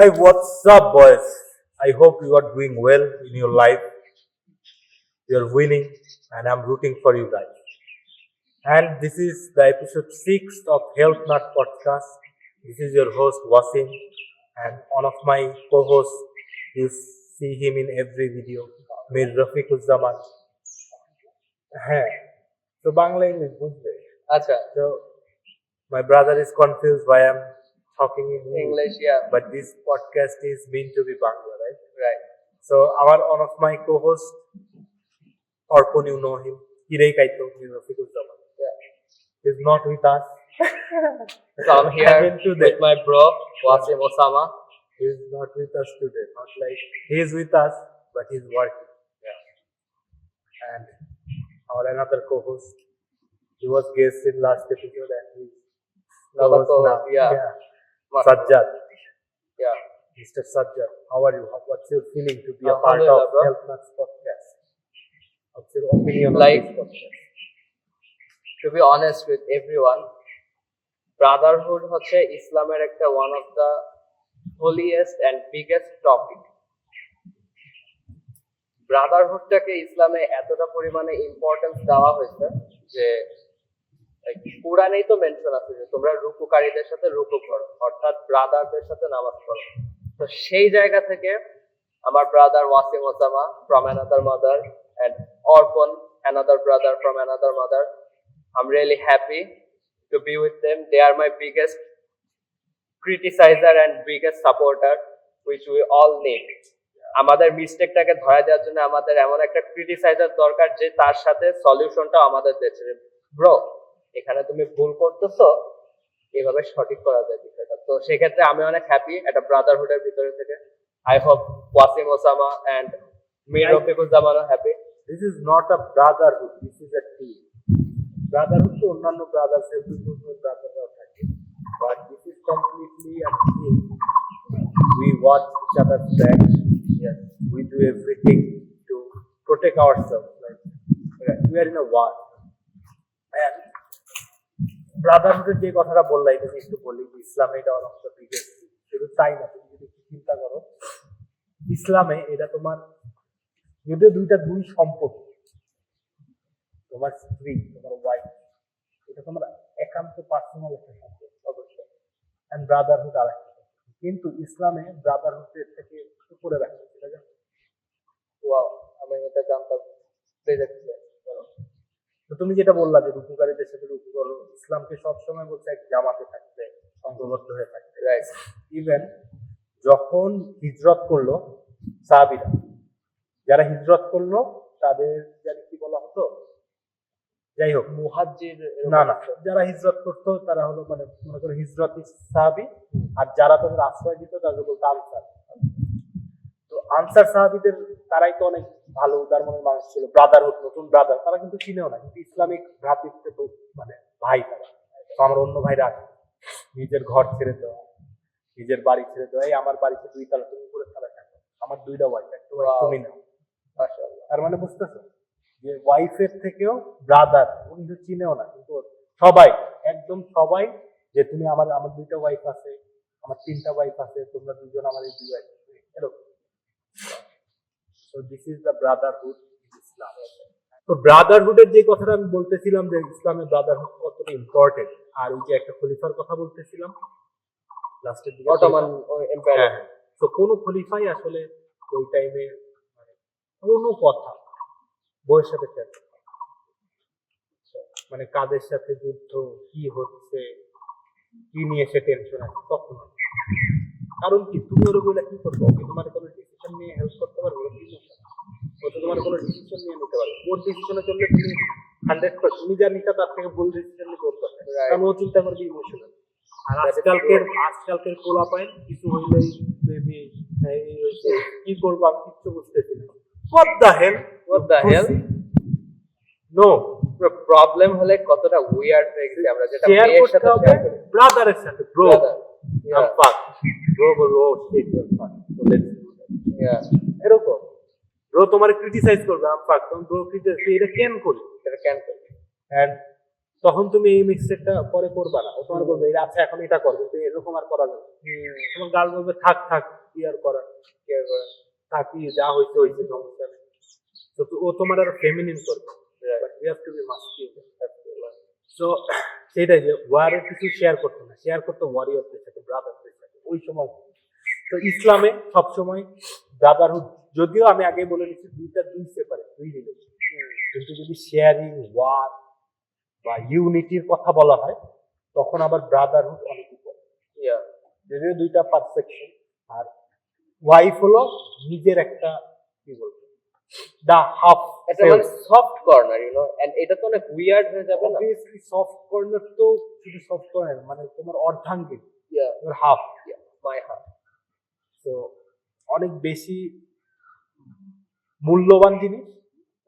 Hey, what's up, boys? I hope you are doing well in your life. You are winning, and I'm rooting for you guys. And this is the episode 6 of Health Nut Podcast. This is your host, Wasim, and one of my co hosts, you see him in every video, Mir Rafiquzzaman. হ্যাঁ তো Bangla English বুঝবে আচ্ছা so my brother is confused why I'm talking in English, yeah. but this podcast is meant to be Bangla, right? Right. So our one of my co-hosts, Orpon, you know him, Hirei Kaito, Rafiquzzaman. Yeah. He's not with us. So I'm here with my bro, Wasim Osama. He's not with us today. Not like he is with us, but he's working. Yeah. And our another co-host, he was guest in last episode and he's Another co-host co-host, now. yeah. Sajjad. Yeah. Mr. Sajjad, how are you? What's your feeling to be a part of Bro. Health Nuts podcast? What's your opinion Like- on this podcast? To be honest with everyone, brotherhood হচ্ছে ইসলামের একটা one of the holiest and biggest topic. ব্রাদারহুডটাকে ইসলামে এতটা পরিমাণে importance দেওয়া হয়েছে যে কোরআনেই তো মেনশন আছে যে তোমরা রুকুকারীদের সাথে রুকু করো, অর্থাৎ ব্রাদারদের সাথে নামাজ পড়ো। তো সেই জায়গা থেকে আমার brother Wasim Osama from another mother and Orpon, another brother from another mother, I'm really happy to be with them. They are my biggest criticizer and biggest supporter, which we all need. আমাদের মিস্টেকটাকে ধরা দেওয়ার জন্য আমাদের এমন একটা ক্রিটিসাইজার দরকার যে তার সাথে সলিউশনটা আমাদের দিচ্ছে। ব্রো, এখানে তুমি ভুল করতেছো, এভাবে সঠিক করা যায় বিষয়টা। তো সেক্ষেত্রে আমি অনেক হ্যাপি একটা ব্রাদারহুডের ভিতরে থেকে। I hope Wasim Osama and Mir রফিকুজ্জামানও happy. This is not a brotherhood, this is a team. Brotherhood to অন্যান্য brothers এর বিভিন্ন ব্রাদাররাও থাকে, but this is completely a team. We watch each other's back. Yes, we do everything to protect ourselves. Like we are in a war. And ব্রাদারহুডের যে কথাটা বললাই তুমি একটু বলি, ইসলামে এটা one of the biggest, শুধু তাই না, তুমি যদি একটু চিন্তা করো ইসলামে এটা তোমার যদিও দুই সম্পত্তি, তোমার স্ত্রী, তোমার ওয়াইফ, এটা তোমার একান্ত পার্সোনাল একটা সম্পর্ক অবশ্যই, এন্ড ব্রাদারহুড আর একটা। কিন্তু ইসলামে ব্রাদারহুডের থেকে উপরে রাখছে, সেটা জানো? ওয়াও, আমি এটা জানতাম। তো তুমি যেটা বললা যে রুকুকারীদের সাথে রুকু করো, ইসলামকে সবসময় বলছে এক জামাতে থাকতে, সংঘবদ্ধ হয়ে থাকতে। রাইট। ইভেন যখন হিজরত করলো সাহাবীরা, যারা হিজরত করলো তাদের জানি কি বলা হতো, যাই হোক মুহাজ্জির না, যারা হিজরত করতো তারা হলো মানে মনে করো হিজরতি সাহাবী, আর যারা তাদের আশ্রয় দিত তাদের বলতো আনসার। তো আনসার সাহাবীদের তারাই তো অনেক ভালো উদার মনের মানুষ ছিল, ব্রাদারহুড, নতুন ব্রাদার, তারা কিন্তু চিনেও না, কিন্তু ইসলামিক ভ্রাতৃত্ব তো মানে ভাই তারা। তো আমার অন্য ভাইরা আছে, নিজের ঘর ছেড়ে দেওয়া, নিজের বাড়ি ছেড়ে দেওয়া, এই আমার বাড়িতে 2 তলা, তুমি উপরে তলা থাকো, আমার 2টা ওয়াইফ, একটা ওয়াইফ তুমি নাও। তার মানে বুঝতেছো যে ওয়াইফের থেকেও ব্রাদার, উনি তো চিনেও না, কিন্তু সবাই একদম সবাই যে তুমি আমার 2টা ওয়াইফ আছে, আমার 3টা ওয়াইফ আছে, তোমরা দুজন আমার এই 2 ওয়াইফ, এরকম। So this is the brotherhood in Islam. তো ব্রাদারহুডের যে কথাটা আমি বলতেছিলাম যে ইসলামে ব্রাদারহুড কতটা ইম্পর্টেন্ট, আর ওই যে একটা খলিফার কথা বলতেছিলাম লাস্টের দিকে, অটোমান এম্পায়ার। তো কোন খলিফাই আসলে ওই টাইমে মানে কোনো কথা বইয়ের সাথে শেয়ার করতে পারে না। মানে কাদের সাথে যুদ্ধ, কি হচ্ছে, কি নিয়ে সে টেনশন আছে, তখন কারণ কি তুমি ওর বলে কি করবো, ওকে তোমার কোনো ডিসিশন নিয়ে হেল্প করতে পারবো, ও তো তোমার কোনো ডিসিশন নিয়ে নিতে পারবে, ওর ডিসিশনে চললে তুমি 100%, তুমি যা নিতে তার থেকে ভুল ডিসিশন নিতে করতে পারবে, কারণ ও চিন্তা করবে ইমোশনাল। আর আজকালকের পোলাপাইন কিছু হইলেই বেবি কি করবো আমি কিচ্ছু বুঝতেছি না, what the hell no, problem হলে কতটা উইয়ার্ড হয়ে গেছে আমরা, যেটা শেয়ার মেয়ের করতে সাথে হবে শেয়ার করি। ব্রাদারের সাথে, ব্রো Yeah. fuck ব্রো বলবো shit you're fuck, so let's do that. Yeah. এরকম ব্রো তোমার ক্রিটিসাইজ করবে, আম ফাক, তখন ব্রো ক্রিটিসাইজ এটা কেন করি, এটা কেন করি? এন্ড তখন তুমি এই মিস্টেকটা পরে করবা না। ও তোমার বলবে এটা আচ্ছা এখন এটা করবে, কিন্তু এরকম আর করা যাবে না। তোমার গার্ল বলবে থাক থাক কি আর করার, কি আর করা? থাকি যা হইছে হইছে, সমস্যা নেই। তো ও তোমার আরো ফেমিনিন করবে, Right. But you have to be masculine. So সেটাই যে ওয়ারের কিছু শেয়ার করতো না, শেয়ার করতো ওয়ারিয়রদের সাথে, ব্রাদারদের সাথে ওই সময়। তো ইসলামে সবসময় ব্রাদারহুড, যদিও আমি আগে বলে দিচ্ছি দুই সেপারেট, দুই রিলেশন, কিন্তু যদি শেয়ারিং ওয়ার বা ইউনিটির কথা বলা হয় তখন আবার ব্রাদারহুড অনেক উপর, Yeah. যদিও দুইটা পারসেপশন। আর ওয়াইফ হলো নিজের একটা কি বলবো দা হাফ, এটা মানে soft corner, you know, and এটা তো অনেক উইয়ার্ড হয়ে যাবে না? অবভিয়াসলি সফট কর্নার, তো শুধু সফট কর্নার মানে তোমার অর্ধাঙ্গিনী, Yeah. তোমার হাফ। Yeah. My heart. তো অনেক বেশি মূল্যবান জিনিস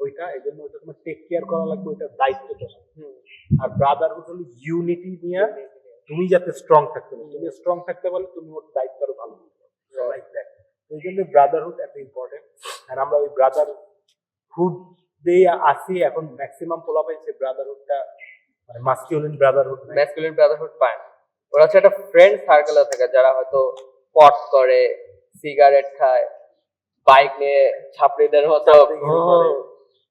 ওইটা, এই জন্য ওইটা তোমার টেক কেয়ার করা লাগবে, ওইটার দায়িত্ব তোমার। আর ব্রাদারহুড হলো ইউনিটি নিয়ে তুমি যাতে স্ট্রং থাকতে পারো, তুমি স্ট্রং থাকতে পারলে তুমি ওর দায়িত্ব আরো ভালো লাইক দ্যাট। এই জন্য ব্রাদারহুড এত ইম্পর্টেন্ট। আর আমরা ওই ব্রাদারহুড দিয়ে আসি, এখন ম্যাক্সিমাম পোলা পাইছে ব্রাদারহুডটা মানে মাস্কিউলিন ব্রাদারহুড নাই। ম্যাসকুলিন ব্রাদারহুড পায় না। ওরা হচ্ছে একটা ফ্রেন্ড সার্কেলে থাকে যারা হয়তো পট করে, সিগারেট খায়, বাইক নিয়ে ছাপড়িদের মতো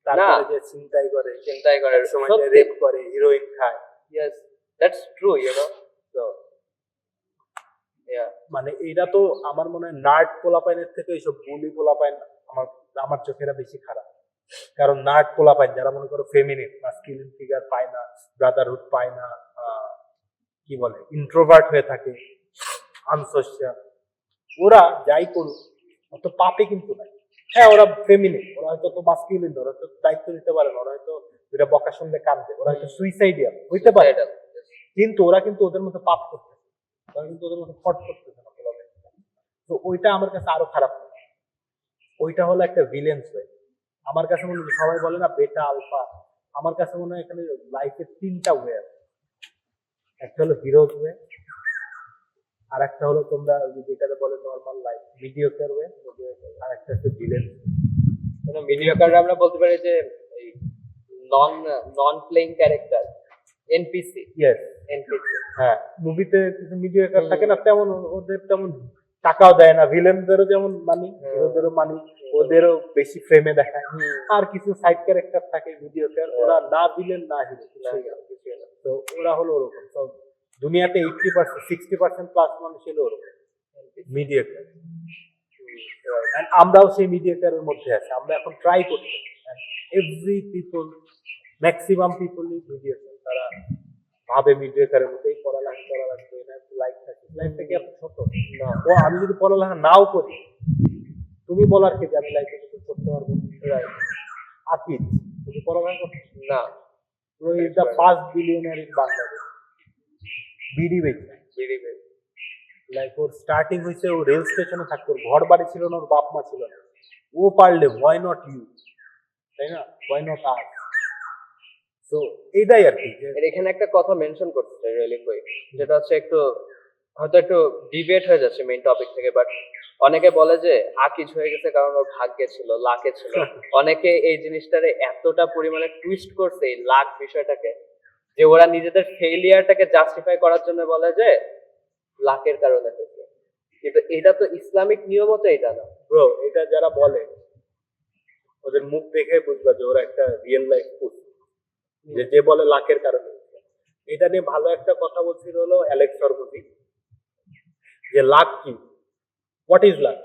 তারপরে যে চিন্তাই করে, চিন্তাই করে, সময় রেপ করে, হিরোইন খায়। Yes, that's true, you know. তো ইয়া, মানে এটা তো আমার মনে হয় নার্ড পোলাপাইনের থেকে এইসব বুলি পোলাপাইন আমার আমার চোখেরা বেশি খারাপ। কারণ নার্ড পোলাপাইন যারা মনে করো ফেমিনিন মাস্কুলিন ফিগার পায় না, ব্রাদারহুড পায় না, কি বলে ইন্ট্রোভার্ট হয়ে থাকে, আনসোশিয়াল, ওরা যাই করুক অত পাপে কিন্তু নাই। হ্যাঁ ওরা ফেমিনিন, ওরা হয়তো তো মাস্কুলিন, ওরা তো দায়িত্ব নিতে পারে না, ওরা হয়তো এটা বকা শুনলে কাঁদবে, ওরা হয়তো সুইসাইডিয়াল হইতে পারে, কিন্তু ওরা কিন্তু ওদের মতো পাপ করতে, ওরা কিন্তু ওদের মতো ফট করতেছে না পোলাপাইন। তো ওইটা আমার কাছে আরো খারাপ লাগে। ওইটা হলো একটা ভিলেন্স ওয়ে। আমার কাছে মনে হয় সবাই বলে না বেটা আলফা, আমার কাছে মনে হয় এখানে লাইফের তিনটা ওয়ে আছে। একটা হলো হিরোজ ওয়ে, আর একটা হলো তোমরা যেটাকে বলে নর্মাল লাইফ মিডিওকার ওয়ে, আর একটা হচ্ছে ভিলেন্স। মিডিওকার আমরা বলতে পারি যে এই non non playing character, NPC. Yes, NPC. হ্যাঁ মুভিতে কিছু মিডিওকার থাকে না, তেমন ওদের তেমন টাকাও দেয় না, ভিলেনদেরও যেমন মানি, হিরোদেরও মানি, ওদেরও বেশি ফ্রেমে দেখায়। আর কিছু সাইড ক্যারেক্টার থাকে মিডিওকার, ওরা না ভিলেন না হিরো, তো ওরা হলো ওরকম। তো দুনিয়াতে 80% 60% প্লাস মানুষ হলো ওরকম মিডিওকার। আমরাও সেই মিডিওকারের মধ্যে আছি, আমরা এখন ট্রাই করছি। এভরি পিপল, ম্যাক্সিমাম পিপলই মিডিওকার, তারা ভাবে মিডিওকারের মধ্যেই পড়ালেখা করা লাগবে, না লাইফ থাকে, লাইফটা কি এত ছোট না? ও আমি যদি পড়ালেখা নাও করি, তুমি বলার কি যে আমি লাইফে কিছু করতে পারবো? আকিদ তুমি পড়ালেখা করছো না, is the first billionaire in Bangladesh, BD বেচে। লাইক ওর স্টার্টিং হয়েছে, ও রেল স্টেশনে থাকতো, ওর ঘর বাড়ি ছিল না, ওর বাপ মা ছিল না, ও পারলে হোয়াই নট ইউ, তাই না? হোয়াই নট আস? তো এইটাই আর কি। এখানে একটা কথা মেনশন করতে চাই রিয়েলি কুইক, যেটা হচ্ছে একটু হয়তো একটু ডিবেট হয়ে যাচ্ছে মেইন টপিক থেকে, বাট অনেকে বলে যে আকিজ হয়ে গেছে কারণ ওর ভাগ্যে ছিল, লাকে ছিল। অনেকে এই জিনিসটারে এতটা পরিমাণে টুইস্ট করছে এই লাক বিষয়টাকে, যে ওরা নিজেদের ফেইলিয়ারটাকে জাস্টিফাই করার জন্য বলে যে লাকের কারণে হয়েছে, কিন্তু এটা তো ইসলামিক নিয়মও তো এটা না। ব্রো এটা যারা বলে ওদের মুখ দেখে বুঝবা যে ওরা একটা রিয়েল লাইফ পুষ, যে বলে লাকের কারণে। এটা নিয়ে ভালো একটা কথা বলছিল হলো অ্যালেক্স হরমোজি, যে লাক কি, what is luck?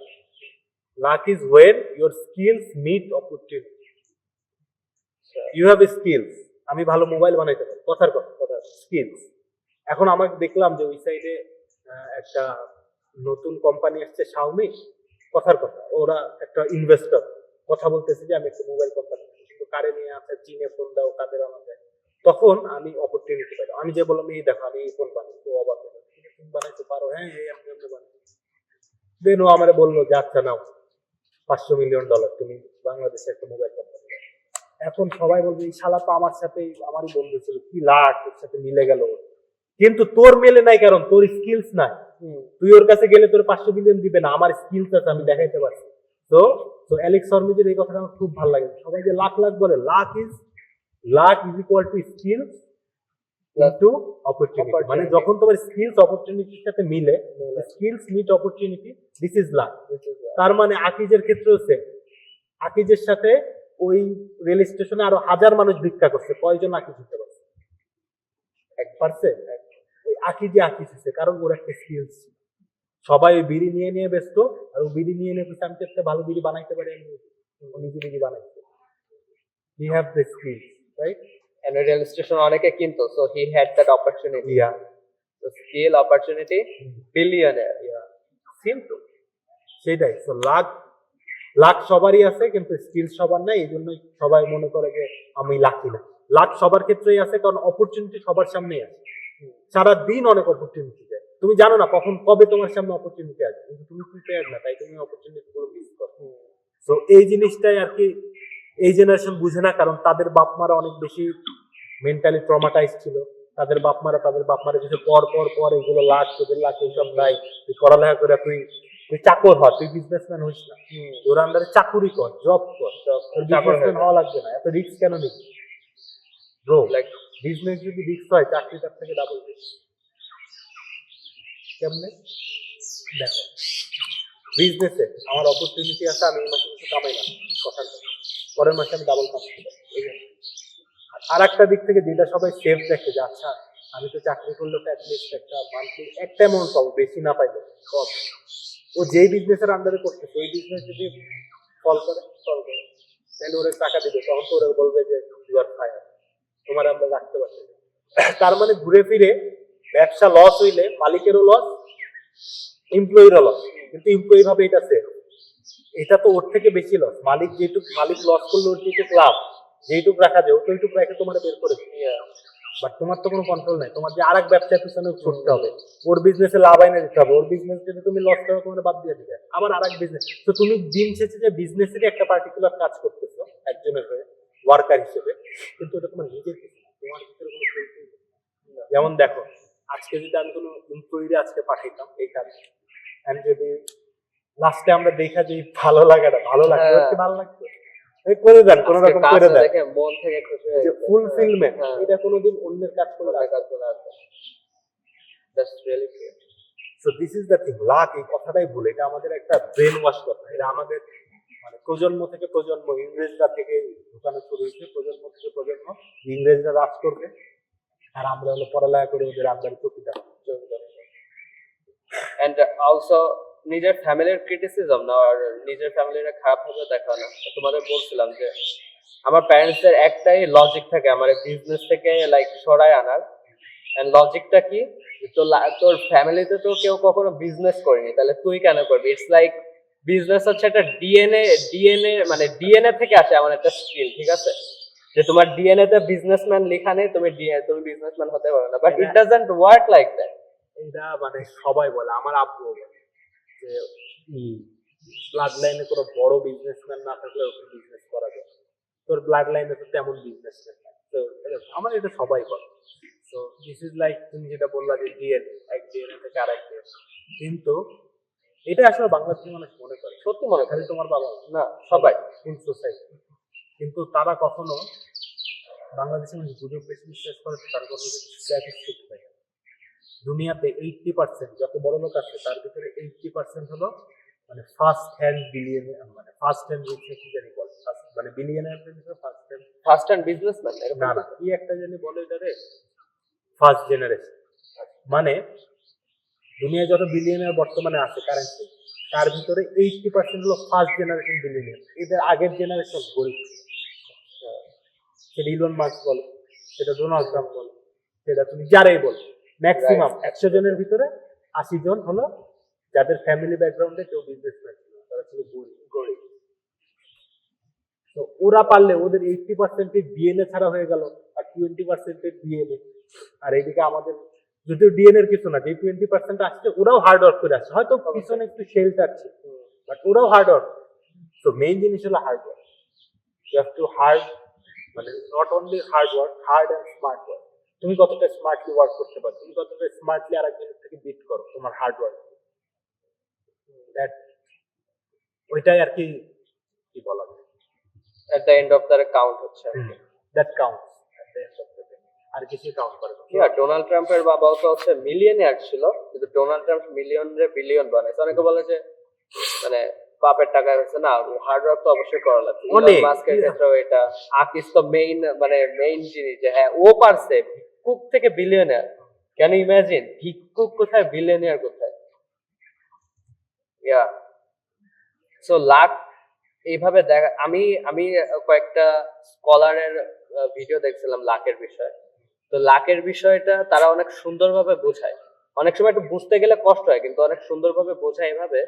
Luck is when your skills meet opportunity. You have skills, আমি ভালো মোবাইল বানাইতে পারি, কথার কথা স্কিলস। এখন আমাকে দেখলাম যে ওই সাইডে একটা নতুন কোম্পানি আসছে শাওমি, কথার কথা ওরা একটা ইনভেস্টর কথা বলতেছে যে আমি একটা মোবাইল কোম্পানি, কিন্তু কারে নিয়ে আসে, চীনে ফোন দাও, কাদের আমাকে। তখন আমি অপরচুনিটি পাই, আমি যে বললাম এই দেখো আমি এই ফোন বানাই, তো অবাক হলো, তুমি বানাইতে পারো? হ্যাঁ এই আমি বানাই। দেন ও আমারে বললো যে আচ্ছা নাও $500 মিলিয়ন, তুমি বাংলাদেশে একটা মোবাইল কোম্পানি। এখন সবাই বলবে এই শালা তো আমার সাথে আমারই বন্ধু ছিল, কি লাখ ওর সাথে মিলে গেল, কিন্তু তোর মেলে নাই কারণ তোর স্কিলস নাই। তুই ওর কাছে গেলে তোর 500 মিলিয়ন দিবে না, আমার স্কিলস আছে, আমি দেখাইতে পারছি। তো তো অ্যালেক্স হরমোজির এই কথাটা আমার খুব ভালো লাগে। সবাই যে লাখ লাখ বলে, luck is equal to skills into opportunity, মানে Opportunity. যখন তোমার স্কিলস অপরচুনিটির সাথে মিলে, skills meet opportunity, this is luck. তার মানে আকিজের ক্ষেত্রেও সেম। আকিজের সাথে ওই রেল স্টেশনে আরো 1000 মানুষ ভিক্ষা করছে, কয়জন আকিজ হতে পারছে? পারছে? ওই আকিজে আকিজ হচ্ছে, কারণ ওর একটা স্কিলস। সবাই ওই বিড়ি নিয়ে নিয়ে ব্যস্ত, আর ও বিড়ি নিয়ে নিয়ে আমি একটা ভালো বিড়ি বানাইতে পারি, আমি ও নিজে বিড়ি বানাইছে। He have the skills, right? And rail station অনেকে কিনতো, so he had that opportunity. Yeah So skill, opportunity, billionaire. Same তো, সেটাই। তো লাক লাক সবারই আছে, কিন্তু স্কিল সবার নাই, এই জন্য সবাই মনে করে যে আমি লাকি না। লাক সবার ক্ষেত্রেই আছে, কারণ অপরচুনিটি সবার সামনেই আছে। সারাদিন অনেক অপরচুনিটি যায়, তুমি জানো না কখন কবে তোমার সামনে অপরচুনিটি আছে, কিন্তু তুমি প্রিপেয়ার না, তাই তুমি অপরচুনিটি গুলো মিস করো। তো এই জিনিসটাই আর কি এই জেনারেশন বুঝে না, কারণ তাদের বাপ মারা অনেক বেশি মেন্টালি ট্রমাটাইজ ছিল। তাদের বাপ মারা কিছু পর পর পর এগুলো লাখ তোদের লাখ এইসব নাই, তুই পড়ালেখা করে তুই তুই চাকর হ, তুই বিজনেসম্যান হইস না, তোর আন্ডারে চাকুরি কর, জব কর, তোর বিজনেসম্যান হওয়া লাগবে না, এত রিস্ক কেন নিবি ব্রো? Like, বিজনেস যদি রিস্ক হয়, চাকরি তার থেকে ডাবল রিস্ক। কেমনে? দেখো, বিজনেসে আমার অপরচুনিটি আছে, আমি এই মাসে কিছু কামাই না, কথা পরের মাসে আমি ডাবল কামাই। আর একটা দিক থেকে যেটা সবাই সেফ দেখে যে আচ্ছা আমি তো চাকরি করলে তো অ্যাটলিস্ট একটা মান্থলি একটা অ্যামাউন্ট পাবো, বেশি না পাইলে কম। ও যেই বিজনেসের আন্ডারে করতেছে ওই বিজনেস যদি ফল করে তাহলে ওরা টাকা দিবে, তখন তো ওরা বলবে যে ইউ আর ফায়ার, তোমার আমরা রাখতে পারছি না। তার মানে ঘুরে ফিরে ব্যবসা লস হইলে মালিকেরও লস, এমপ্লয়িরও লস, কিন্তু এমপ্লয়ি ভাবে এটা সেফ। এটা তো ওর থেকে বেশি লস। মালিক লস করলে ওর যেটুকু লাভ, যেটুকু রাখা যায় ওইটুকু রেখে তোমার বের করে দিবে। বাট তোমার তো কোনো কন্ট্রোল নাই, তোমার যে আরেক ব্যবসার পিছনে ছুটতে হবে, ওর বিজনেসে লাভ আইনে দিতে হবে, ওর বিজনেস যদি তুমি লস করো তোমার বাদ দিয়ে দিবে, আবার আরেক বিজনেস। তো তুমি দিন শেষে যে বিজনেসেরই একটা পার্টিকুলার কাজ করতেছো একজনের হয়ে ওয়ার্কার হিসেবে, কিন্তু ওটা তোমার নিজের কিছু না, তোমার ভিতরে কোনো fulfillment নেই। যেমন দেখো, আজকে যদি আমি কোনো এমপ্লয়িরে আজকে পাঠাইতাম এই কাজে, and যদি লাস্টে আমরা দেখা যে ভালো লাগাটা ভালো লাগছে, হ্যাঁ। ওর কি ভালো লাগছে, এই করে দেন, কোন আজকে রকম কাজটা করে দেন, দেখে মন থেকে খুশি হয়ে যে গেছে। ফুলফিলমেন্ট, হ্যাঁ। এটা কোনোদিন অন্যের কাজ করে অন্যের কাজ করে আসে। That's really great. So this is the thing. Lakh এই কথাটাই ভুল, এটা আমাদের একটা ব্রেন ওয়াশ কথা, এটা আমাদের মানে প্রজন্ম থেকে প্রজন্ম ইংরেজরা থেকে ঢুকানো শুরু হয়েছে, প্রজন্ম থেকে প্রজন্ম ইংরেজরা রাজ করবে, আর আমরা হলো পড়ালেখা করে ওদের আন্ডারে চকিদার। And also নিজের ফ্যামিলির ক্রিটিসিজম না, আর নিজের ফ্যামিলির খারাপ ভাবে দেখা না। তোমাদের বলছিলাম যে আমার প্যারেন্টসের একটাই লজিক থাকে আমার বিজনেস থেকে লাইক সরায় আনার। এন্ড লজিকটা কি, তোর ফ্যামিলিতে তো কেউ কখনো বিজনেস করেনি, তাহলে তুই কেন করবি? ইটস লাইক বিজনেস হচ্ছে একটা ডিএনএ মানে ডিএনএ থেকে আসে এমন একটা স্কিল, ঠিক আছে? যে তোমার ডিএনএ তে বিজনেসম্যান লেখা নেই, তুমি বিজনেসম্যান হতে পারো না, but it doesn't work like that. এটা মানে সবাই বলে, আমার আব্বু বলে যে ব্লাড লাইনে কোনো বড় বিজনেসম্যান না থাকলে ওকে বিজনেস করা যায়, তোর ব্লাড লাইনে তো তেমন বিজনেসম্যান নাই। তো আমার এটা সবাই বলে। তো দিস ইজ লাইক তুমি যেটা বললা যে ডিএনএ, এক ডিএনএ থেকে আরেক ডিএনএ, কিন্তু এটা আসলে বাংলাদেশের মানুষ মনে করে, সত্যি মনে খালি করি তোমার বাবা না, সবাই। ফুল সোসাইটি, কিন্তু তারা কখনো বাংলাদেশের মানুষ গুজব বেশি বিশ্বাস করে, তার কোনো স্ট্যাটিস্টিক নাই। দুনিয়াতে 80% যত বড় লোক আছে তার ভিতরে 80% হলো মানে ফার্স্ট হ্যান্ড বিলিয়নিয়ার, মানে ফার্স্ট হ্যান্ড রিচ কি জানি বলে, মানে বিলিয়নিয়ার ফার্স্ট হ্যান্ড বিজনেসম্যান না না কি একটা জানি বলে এটারে, ফার্স্ট জেনারেশন। মানে দুনিয়ায় যত বিলিয়নিয়ার বর্তমানে আছে কারেন্সি, তার ভিতরে 80% হলো ফার্স্ট জেনারেশন বিলিয়নিয়ার। এদের আগের জেনারেশন গরিব, সেটা ইলন মাস্ক বলো, সেটা ডোনাল্ড ট্রাম্প বলো, সেটা তুমি যারাই বলো, ম্যাক্সিমাম 100 জনের ভিতরে 80 জন হলো যাদের ফ্যামিলি ব্যাকগ্রাউন্ডে কেউ বিজনেসম্যান ছিল, তারা ছিল গরিব। তো ওরা পারলে ওদের 80% ডিএনএ ছাড়া হয়ে গেল, আর 20% ডিএনএ। আর এদিকে আমাদের যদিও ডিএনএ এর কিছু না, যে 20% আসছে ওরাও হার্ড ওয়ার্ক করে আসছে, হয়তো পিছনে একটু শেল্টার ছিল, বাট ওরাও হার্ড ওয়ার্ক। তো মেইন জিনিস হলো hard work. You have to hard, মানে not only hard work, hard and smart work. তুমি কতটা স্মার্টলি ওয়ার্ক করতে পারো, তুমি কতটা স্মার্টলি আরেকজনের থেকে বিট করো তোমার হার্ড ওয়ার্ক, দ্যাট ওইটাই আর কি কি বলা যায়, at the end of the count হচ্ছে। That counts at the end of the day. আর কিছু কাউন্ট করে না। ডোনাল্ড ট্রাম্পের বাবাও তো হচ্ছে মিলিয়নিয়ার ছিল, কিন্তু ডোনাল্ড ট্রাম্প মিলিয়ন রে বিলিয়ন বানাইছে। অনেকে বলে যে মানে বাপের টাকায় হচ্ছে না, হার্ড ওয়ার্ক তো অবশ্যই করা লাগবে। অনেক। মাস্কের ক্ষেত্রেও এটা, আকিস তো মেইন মানে মেইন জিনিস যে হ্যাঁ ও পারছে ভিক্ষুক থেকে বিলিয়নিয়ার। ক্যান ইউ ইমাজিন ভিক্ষুক কোথায় বিলিয়নিয়ার কোথায়? ইয়া সো লাক এইভাবে দেখা, আমি আমি কয়েকটা স্কলারের ভিডিও দেখছিলাম লাকের বিষয়ে। তো লাকের বিষয়টা তারা অনেক সুন্দরভাবে বোঝায়। অনেক সময় একটু বুঝতে গেলে কষ্ট হয়, কিন্তু অনেক সুন্দরভাবে বোঝায় এভাবে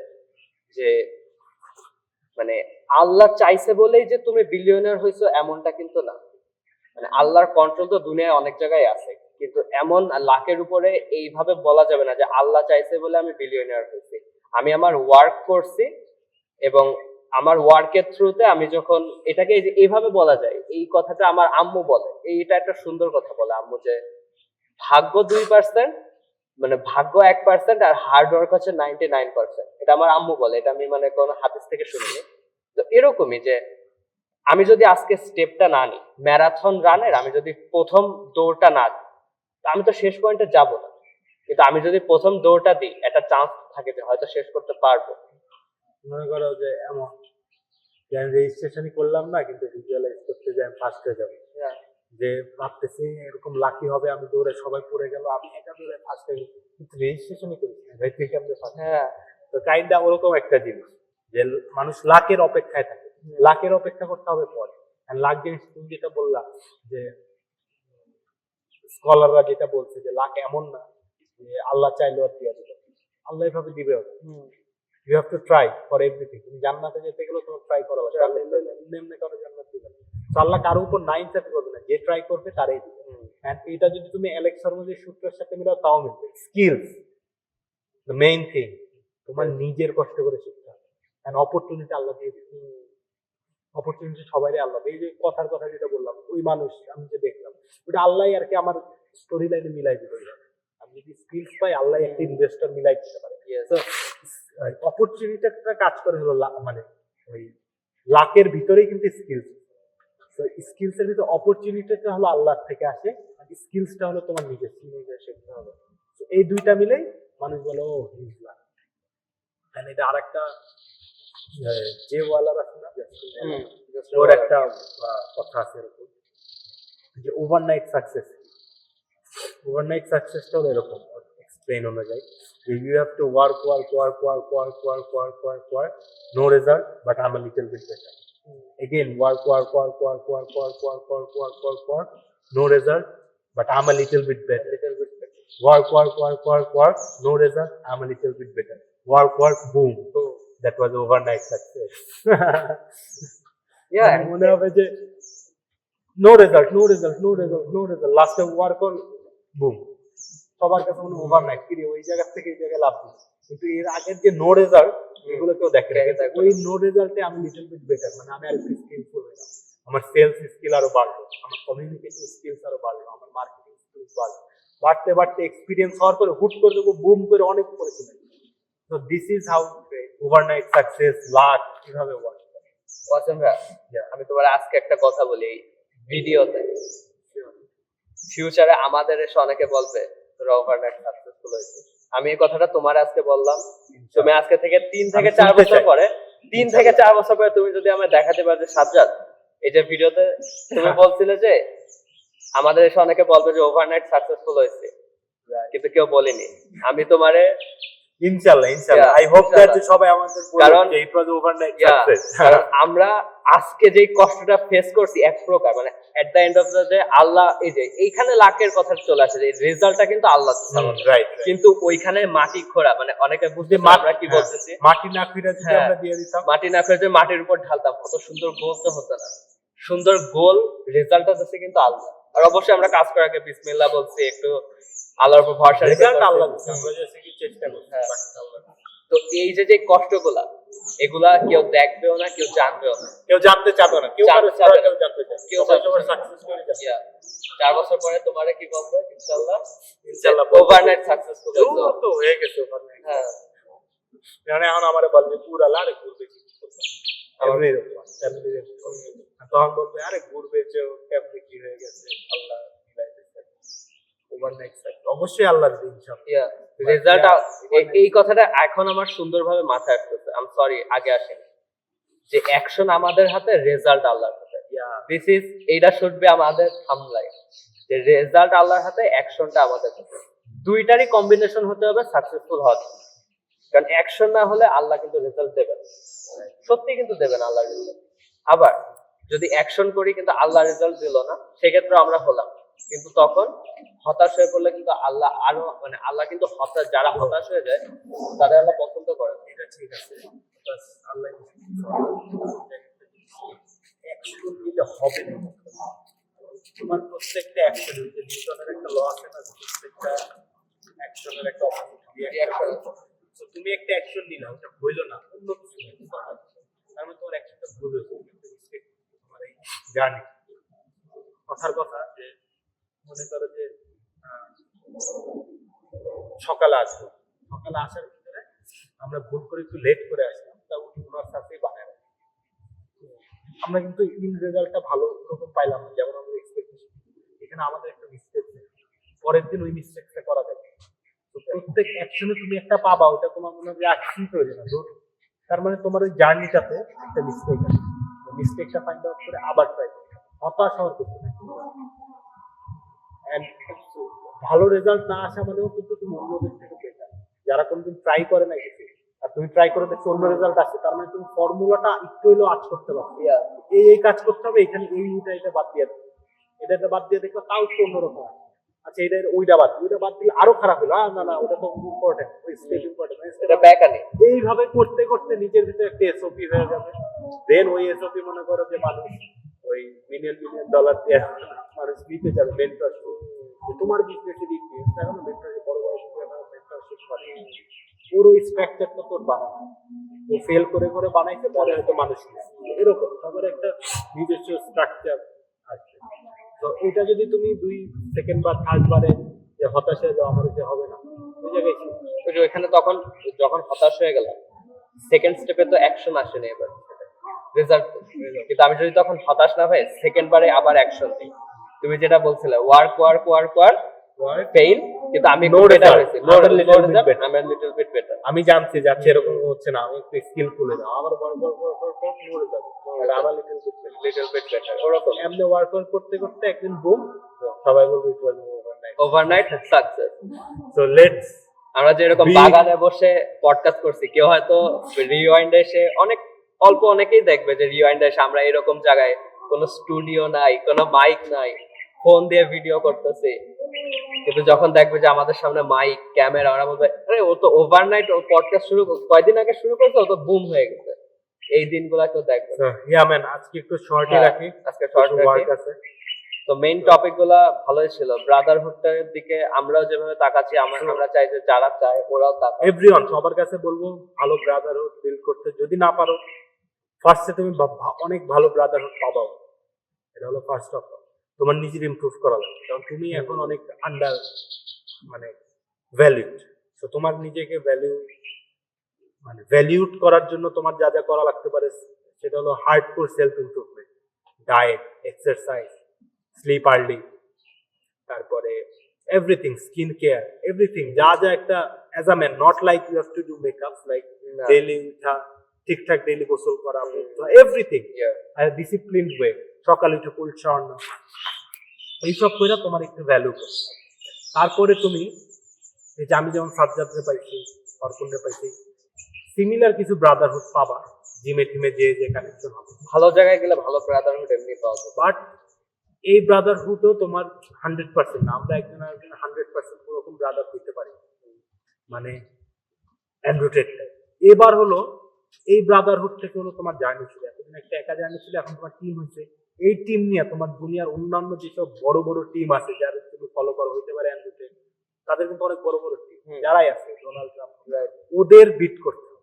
যে মানে আল্লাহ চাইছে বলেই যে তুমি বিলিয়নার হইছো এমনটা কিন্তু না। মানে আল্লাহর কন্ট্রোল তো দুনিয়ায় অনেক জায়গায় আছে, কিন্তু এমন লাকের উপরে এইভাবে বলা যাবে না যে আল্লাহ চাইছে বলে আমি বিলিয়নার হয়েছি। আমি আমার ওয়ার্ক করছি এবং আমার ওয়ার্কের থ্রুতে আমি যখন এটাকে এই যে এইভাবে বলা যায়, এই কথাটা আমার আম্মু বলে, এইটা একটা সুন্দর কথা বলে আম্মু, যে ভাগ্য 2%, মানে ভাগ্য 1% আর হার্ড ওয়ার্ক হচ্ছে 99%। এটা আমার আম্মু বলে, এটা আমি মানে কোনো হাদিস থেকে শুনিনি। তো এরকমই যে আমি যদি আজকে স্টেপটা না নিই ম্যারাথন রানের, আমি যদি প্রথম দৌড়টা না দিই, আমি তো শেষ পয়েন্টে যাব না। কিন্তু আমি যদি প্রথম দৌড়টা দিই, একটা চান্স থাকে যে হয়তো শেষ করতে পারবো। মনে করো যে এমন যে আমি রেজিস্ট্রেশনই করলাম না, কিন্তু ভিজুয়ালাইজ করতে যে আমি ফার্স্ট হয়ে যাবো, যে ভাবতেছি এরকম লাকি হবে, আমি দৌড়ে সবাই পড়ে গেল, আমি একা দৌড়ে ফার্স্ট হয়ে গেছি, কিন্তু রেজিস্ট্রেশনই করিস না ভাই, তুই কেমনে ফার্স্ট? হ্যাঁ, তো কাইন্ডা ওরকম একটা জিনিস যে মানুষ লাকের অপেক্ষায় থাকে, লাকের অপেক্ষা করতে হবে পরে। আর লাক জিনিস তুমি যেটা বললা যে স্কলাররা যেটা বলছে যে লাক এমন না যে আল্লাহ চাইলেও আর দিয়া দিল, আল্লাহ এভাবে দিবে। You have to try for everything. তুমি জান্নাতে যেতে গেলে তোমার ট্রাই করা লাগবে, এমনি কারো জান্নাত দিবে না। তো আল্লাহ কারো উপর না ইনসাফি করবে না, যে ট্রাই করবে তারাই দিবে। এন্ড এটা যদি তুমি অ্যালেক্স শর্মাজির সূত্রের সাথে মিলাও তাও মিলবে। স্কিলস দ্য মেইন থিং, তোমার নিজের কষ্ট করে শিখতে হবে। এন্ড অপরচুনিটি আল্লাহ দিয়ে দিবে, অপরচুনিটি সবাইরে আল্লাহ। এই যে কথার কথা যেটা বললাম, ওই মানুষ আমি যে দেখলাম ওটা আল্লাহ আর কি আমার স্টোরি লাইনে মিলাই দিবে। আমি যদি স্কিলস পাই, আল্লাহ একটা ইনভেস্টর মিলাই দিতে পারে। তো অপরচুনিটিটা কাজ করে হলো মানে ওই লাকের ভিতরেই কিন্তু স্কিলস। তো স্কিলস এর ভিতরে অপরচুনিটিটা হলো আল্লাহর থেকে আসে, আর স্কিলসটা হলো তোমার নিজের শিখতে হবে। তো এই দুইটা মিলেই মানুষ বলে ও হিজ লাক। এটা আরেকটা যে ওয়ালার আছে না, ওর একটা কথা আছে এরকম যে ওভারনাইট সাকসেস। ওভারনাইট সাকসেসটা হলো এরকম এক্সপ্লেইন অনুযায়ী, you have to work, no result, but I'm a little bit better. Again, work, no result, but I'm a little bit better. Work, no result, I'm a little bit better. Work, boom. That was overnight success. Yeah. মনে হবে যে no result, last time work on boom. সবার কাছে মনে overnight কি ওই জায়গা থেকে এই জায়গায় লাভ দিচ্ছে, কিন্তু এর আগের যে নো রেজাল্ট এগুলো কেউ দেখে না। ওই নো রেজাল্টে আমি লিটল বিট বেটার, মানে আমি আরেকটু স্কিলফুল হয়ে গেলাম, আমার সেলস স্কিল আরো বাড়লো, আমার কমিউনিকেশন স্কিলস আরো বাড়লো, আমার মার্কেটিং স্কিলস বাড়লো। বাড়তে বাড়তে এক্সপিরিয়েন্স হওয়ার পরে হুট করে দেখবো বুম করে অনেক উপরে চলে গেছে। তো this is how overnight success, lakh কিভাবে ওয়ার্ক করে। ওয়াসিম ভাই, আমি তোমার আজকে একটা কথা বলি, ভিডিওতে ফিউচারে আমাদের এসে অনেকে বলবে তোরা ওভারনাইট সাকসেসফুল হয়েছে। আমি এই কথাটা তোমার আজকে বললাম, তুমি আজকে থেকে 3 থেকে 4 বছর পরে, 3 থেকে 4 বছর পরে তুমি যদি আমায় দেখাতে পারো যে সাজ্জাদ এই যে ভিডিওতে তুমি বলছিলে যে আমাদের এসে অনেকে বলবে যে ওভারনাইট সাকসেসফুল হয়েছে, কিন্তু কেউ বলেনি, আমি তোমারে ইনশাআল্লাহ আই হোপ দ্যাট সবাই আমাদের কারণ এই প্রজেক্ট ওভারনাইট সাকসেস। কারণ আমরা আজকে যে কষ্টটা ফেস করছি এক প্রকার মানে at the end of the day আল্লাহ, এই যে এইখানে লাকের কথা চলে আসে, যে রেজাল্টটা কিন্তু আল্লাহ, রাইট, কিন্তু ওইখানে মাটি খোঁড়া, মানে অনেকে বুঝতে আমরা কি বলতেছি, মাটি না ফিরে যদি আমরা দিয়ে দিতাম, মাটি না ফিরে মাটির উপর ঢালতাম, কত সুন্দর গোল তো হতো না। সুন্দর গোল রেজাল্টটা দিচ্ছে কিন্তু আল্লাহ। আর অবশ্যই আমরা কাজ করার আগে বিসমিল্লাহ বলছি, একটু আল্লাহর উপর ভরসা রেখে আল্লাহ আমরা জাস্ট কি চেষ্টা করছি। তো এই যে কষ্টগুলা, এগুলা কেউ দেখবেও না, কেউ জানবেও না, কেউ জানতে চাবে না, কেউ জানতে চাবে, কেউ সাকসেস করে যাবে। 4 বছর পরে তোমারে কি বলবে ইনশাআল্লাহ ওভারনাইট সাকসেসফুল তো হয়ে গেছে ওভারনাইট। হ্যাঁ, মানে এখন আমারে বলবে পুরা লারে ঘুরবে, আমার তখন বলবে আরে ঘুরবে যে কেমনে কি হয়ে গেছে, আল্লাহ মিলাই দিয়েছে। ওভারনাইট অবশ্যই আল্লাহ দিবে ইনশাআল্লাহ। রেজাল্ট এই কথাটা এখন আমার সুন্দরভাবে মাথায় আসতেছে। আই এম সরি আগে আসেনি, যে অ্যাকশন আমাদের হাতে, রেজাল্ট আল্লাহর হাতে। দিস ইজ, এইটা শুড বি আমাদের থাম্বলাইন, যে রেজাল্ট আল্লাহর হাতে, অ্যাকশনটা আমাদের হাতে। দুইটারই কম্বিনেশন হতে হবে সাকসেসফুল হওয়ার জন্য। কারণ অ্যাকশন না হলে আল্লাহ কিন্তু রেজাল্ট দেবেন, সত্যি কিন্তু দেবেন আল্লাহ রেজাল্ট। আবার যদি অ্যাকশন করি কিন্তু আল্লাহ রেজাল্ট দিল না, সেক্ষেত্রে আমরা হলাম, কিন্তু তখন হতাশ হয়ে পড়লে কিন্তু আল্লাহ আরো মানে আল্লাহ কিন্তু হতাশ, যারা হতাশ হয়ে যায় তাদের আল্লাহ পছন্দ করেন। এটা ঠিক আছে, বাস আল্লাহ অ্যাকশন নিতে হবে না। তোমার প্রত্যেকটা অ্যাকশন, যে নিউটনের একটা ল আছে না, প্রত্যেকটা অ্যাকশনের একটা রিঅ্যাকশন। তো তুমি একটা অ্যাকশন নিলে ওটা হইলো না, অন্য কিছু তার মানে তোমার অ্যাকশনটা ভুল হয়েছে। তোমার এই জার্নি, কথার কথা যে মনে করো যে সকালে আসবো, সকালে আসার ভিতরে আমরা ভুল করে একটু লেট করে আসলাম, তা ওনার সাথেই বানায় আমরা কিন্তু ইন রেজাল্টটা ভালো রকম পাইলাম না, যেমন আমরা এক্সপেকটেশন। এখানে আমাদের একটা মিস্টেক, পরের দিন ওই মিস্টেকটা করা যাবে। তো প্রত্যেক অ্যাকশনে তুমি একটা পাবা, ওটা তোমার মনে হবে অ্যাকশন তৈরি না, তার মানে তোমার ওই জার্নিটাতে একটা মিস্টেক আছে। মিস্টেকটা ফাইন্ড আউট করে আবার ট্রাই করতে হবে, হতাশ হওয়ার কিছু নেই। And ভালো রেজাল্ট না আসা মানেও কিন্তু তুমি অন্যদের থেকে বেটার। যারা কোনদিন ট্রাই করে না কিছু, আর তুমি ট্রাই করে দেখছো অন্য রেজাল্ট আসছে, তার মানে তুমি ফর্মুলাটা একটু হলেও আজ করতে পারছো। এই কাজ করতে হবে, এখানে এটা বাদ দিয়ে দেবে, এটা বাদ দিয়ে দেখো তাও একটু অন্যরকম আছে। আচ্ছা এটা ওইটা বাদ দিলে আরো খারাপ হলো, না ওটা তো ইম্পর্টেন্ট, ওই স্টেপ ইম্পর্টেন্ট, এটা ব্যাকানি। এইভাবে করতে করতে নিজের ভিতরে একটা এসওপি হয়ে যাবে। দেন ওই এসওপি মনে করো যে মানুষ ওই মিলিয়ন ডলার দিয়ে মানুষ নিতে যাবে মেন্টরশিপ। তোমার বিজনেসের ইকুইপমেন্ট এখন মেন্টরশিপ, বড় মেন্টরশিপ করে পুরো স্ট্রাকচারটা তোর বানানো, ও ফেল করে করে বানাইছে, পরে হয়তো মানুষ এরকম সবার একটা নিজস্ব স্ট্রাকচার আছে। তো এটা যদি তুমি 2 সেকেন্ড বা 3rd বারে যে হতাশ হয়ে যাও, আমার যে হবে না, ওই জায়গায় ওইখানে তখন যখন হতাশ হয়ে গেলাম, সেকেন্ড স্টেপে তো অ্যাকশন আসেনি, এবার রেজাল্ট। কিন্তু আমি যদি তখন হতাশ না হয়ে সেকেন্ড বারে আবার অ্যাকশন দিই, তুমি যেটা বলছিলে ওয়ার্ক ফেইল, কিন্তু আমি আমি জানছি যাচ্ছে এরকম হচ্ছে না, আমি একটু স্কিলফুল হয়ে যাও, আবার এমনি ওয়ার্ক করতে করতে একদিন বুম, সবাই বলবে ওভারনাইট সাকসেস। সো লেটস, আমরা যে এরকম বাগানে বসে পডকাস্ট করছি, কেউ হয়তো রিওয়াইন্ডে এসে অনেকেই দেখবে যে রিওয়াইন্ডে এসে আমরা এরকম জায়গায় কোনো স্টুডিও নাই, কোনো মাইক নাই, ফোন দিয়ে ভিডিও করতেছি, কিন্তু যখন দেখবে যে আমাদের সামনে মাইক, ক্যামেরা, ওরা বলবে আরে ও তো ওভারনাইট পডকাস্ট কয়দিন আগে শুরু করছে, ও তো বুম হয়ে গেছে। এই দিনগুলা কেউ দেখবে। আজকে একটু শর্টই রাখি, আজকে শর্ট রাখি। তো মেইন টপিক গুলা ভালোই ছিল। ব্রাদারহুডের দিকে আমরাও যেভাবে তাকাচ্ছি, আমরা চাই যে যারা চায় ওরাও তাকায়। এভরিওয়ান, সবার কাছে বলবো ভালো ব্রাদারহুড বিল্ড করতে, যদি না পারো ফার্স্টে তুমি অনেক ভালো ব্রাদারহুড পাবাও, এটা হলো ফার্স্ট অফ অল। তোমার নিজের ইমপ্রুভ করা লাগবে, কারণ তুমি এখন অনেক আন্ডার মানে ভ্যালিউড। তো তোমার নিজেকে ভ্যালিউড করার জন্য তোমার যা যা করা লাগতে পারে, সেটা হলো hardcore self improvement, diet, exercise, sleep early, তারপরে এভরিথিং, স্কিন কেয়ার, এভরিথিং যা যা একটা as a man, not like you have to do makeup, like daily উঠা, ঠিকঠাক ডেইলি গোসল করা, এভরিথিং ডিসিপ্লিন ওয়ে, সকালে উঠে ফুল শাওয়ার না, এইসব করে তোমার একটু ভ্যালু করতে। তারপরে তুমি এই যে আমি যেমন সাজ্জাদরে পাইছি, অর্পণরে পাইছি, সিমিলার কিছু ব্রাদারহুড পাবা জিমে টিমে যে কানেকশন হবে। ভালো জায়গায় গেলে ভালো ব্রাদারহুড এমনি পাওয়া যায়, বাট এই ব্রাদারহুডও তোমার 100% না। আমরা একজন 100% ওরকম ব্রাদার হইতে পারি, মানে অ্যান্ড্রয়েড। এবার হলো এই ব্রাদারহুড থেকে হলো তোমার জার্নি ছিল, এতদিন একটা একা জার্নি ছিল, এখন তোমার টিম হয়েছে। এই টিম নিয়ে তোমার দুনিয়ার অন্যান্য যেসব বড় বড় টিম আছে যারা তুমি ফলো করো, হইতে পারে অ্যান্ড্রয়েড, তাদের কিন্তু অনেক বড় বড় টিম যারাই আছে, ডোনাল্ড ট্রাম্প, ওদের বিট করতে হবে।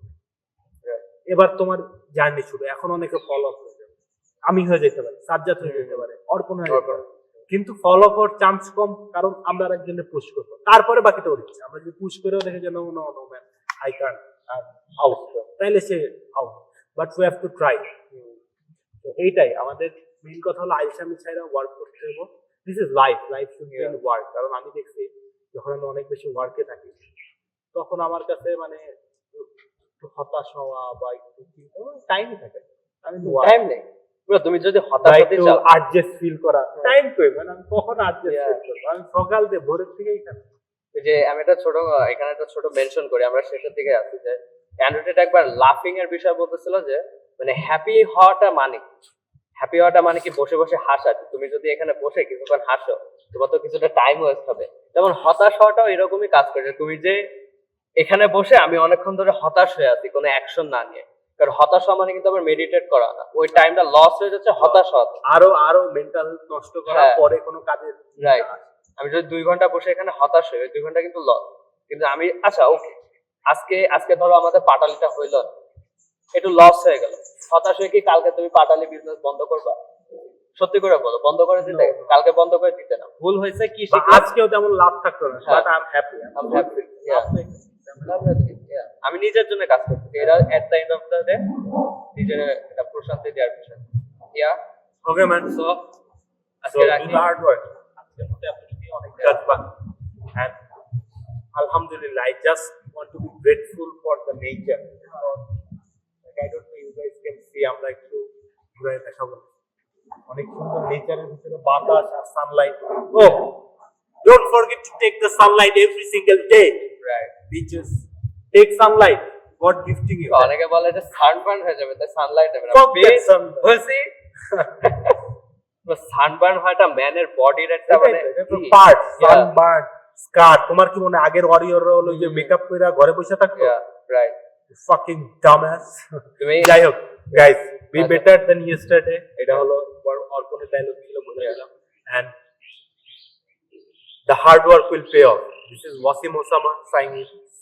এবার তোমার জার্নি শুরু, এখন অনেকে ফলো আপ হয়ে যাবে, আমি হয়ে যেতে পারি, সাজ্জাদ হয়ে যেতে পারে, অর্পণ হয়ে যেতে পারে, কিন্তু ফলো করার চান্স কম, কারণ আমরা একজনের পুশ করবো, তারপরে বাকিটা ওর ইচ্ছে। আমরা যদি পুশ করেও দেখে যে no man I can't out, তাইলে সে out, but we have to try. তো এইটাই আমাদের মেইন কথা হলো, আইসামি ছাইরা ওয়ার্ক করতে হবে, this is life should be in work. কারণ আমি দেখছি যখন আমি অনেক বেশি ওয়ার্কে থাকি তখন আমার কাছে মানে একটু হতাশ হওয়া বা একটু টাইমই থাকে না। আমি টাইম নেই ব্রো, তুমি যদি হতাশ হতে চাও অ্যাডজাস্ট ফিল করা টাইম কই, মানে আমি কখন অ্যাডজাস্ট ফিল করব? আমি সকাল দিয়ে ভোরের থেকেই এখানে। এই যে আমি একটা ছোট এখানে একটা ছোট মেনশন করি, আমরা শেষের দিকে আছি, যে অ্যান্ড্রু টেট একবার লাফিং এর বিষয় বলতেছিল যে মানে হ্যাপি হওয়াটা মানে কি বসে বসে হাসা। তুমি যদি এখানে বসে কিছুক্ষণ হাসো তোমার তো কিছুটা টাইম ওয়েস্ট হবে। যেমন হতাশ হওয়াটাও এরকমই কাজ করে, তুমি যে এখানে বসে আমি অনেকক্ষণ ধরে হতাশ হয়ে আছি কোনো অ্যাকশন না নিয়ে, কারণ হতাশ হওয়া মানে কিন্তু আবার মেডিটেট করা না, ওই টাইমটা লস হয়ে যাচ্ছে হতাশ হওয়া। আরো মেন্টাল নষ্ট করা পরে কোনো কাজে। রাইট, আমি যদি 2 ঘন্টা বসে এখানে হতাশ হই 2 ঘন্টা কিন্তু লস। কিন্তু আমি আচ্ছা ওকে আজকে ধরো আমাদের পাটালিটা হইলো না, একটু লস হয়ে গেল, হতাশ হয়ে কি কালকে তুমি পাটালি বিজনেস বন্ধ করবা? সত্যি করে বলো, বন্ধ করে দিতে? কালকে বন্ধ করে দিতে না, ভুল হয়েছে কি আজকেও তেমন লাভ থাকতো না, বাট আই এম হ্যাপি। আমি নিজের জন্য কাজ করতেছি, এরা এট the end of the day নিজের একটা প্রশান্তি দেওয়ার বিষয়। ইয়া ওকে ম্যান, সো আজকে রাখি হার্ড ওয়ার্ক। আজকে মতে আপনি অনেক কাজ বাকি, এন্ড আলহামদুলিল্লাহ I just want to be grateful for the nature. I don't know you guys can see, আমরা একটু ঘুরে দেখাবো অনেক সুন্দর নেচারের ভিতরে বাতাস আর sunlight. Oh don't forget to take the sunlight every single day. Right, beaches take sunlight, God gifting you. অনেকে বলে যে সানবার্ন হয়ে যাবে, তাই সানলাইট হবে না। বলছি সানবার্ন হয়টা ম্যানের বডির একটা মানে পার্ট, সানবার্ন স্কার। তোমার কি মনে আগের ওয়ারিয়ররা হলো যে মেকআপ কইরা ঘরে বসে থাকতো? Right, fucking dumbass. তুমি যাই হোক guys, be better than yesterday, এটা হলো অর্পণের ডায়লগ ছিল, বলে দিলাম। and the hard work will pay off. This is Wasim Osama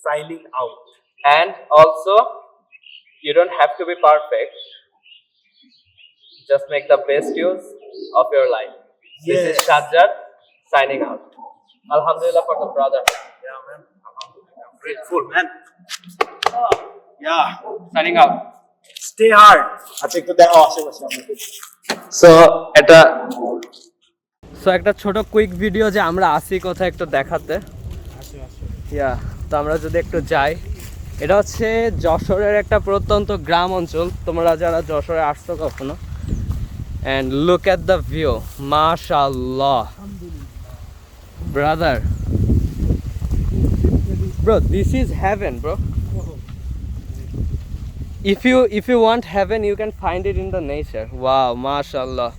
signing out. and also you don't have to be perfect, just make the best use of your life. This is Yes. Sajjad signing out. Alhamdulillah for the brother. Yeah man, alhamdulillah, I'm grateful man. Yeah, Signing out. stay hard. আচ্ছা একটু দেখো আশেপাশে আমাদের। So একটা ছোট quick video যে আমরা আসি কোথায় একটু দেখাতে। ইয়া, তো আমরা যদি একটু যাই, এটা হচ্ছে যশোরের একটা প্রত্যন্ত গ্রাম অঞ্চল, তোমরা যারা যশোরে আসছো কখনো। And look at the view, মাশাআল্লাহ brother, bro this is heaven bro. if you want heaven you can find it in the nature. wow, মাশাআল্লাহ,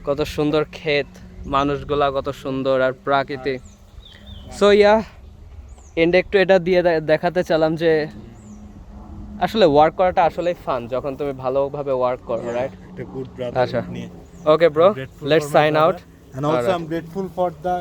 কত সুন্দর ক্ষেত, মানুষগুলা কত সুন্দর, আর প্রাকৃতিক। সো ইয়া, এন্ড একটু এটা দিয়ে দেখাতে চালাম যে আসলে ওয়ার্ক করাটা আসলে ফান যখন তুমি ভালোভাবে ওয়ার্ক করো, রাইট? a good brother আচ্ছা, নিয়ে। Okay bro, Grateful let's for my sign brother. Out. And also I'm grateful for the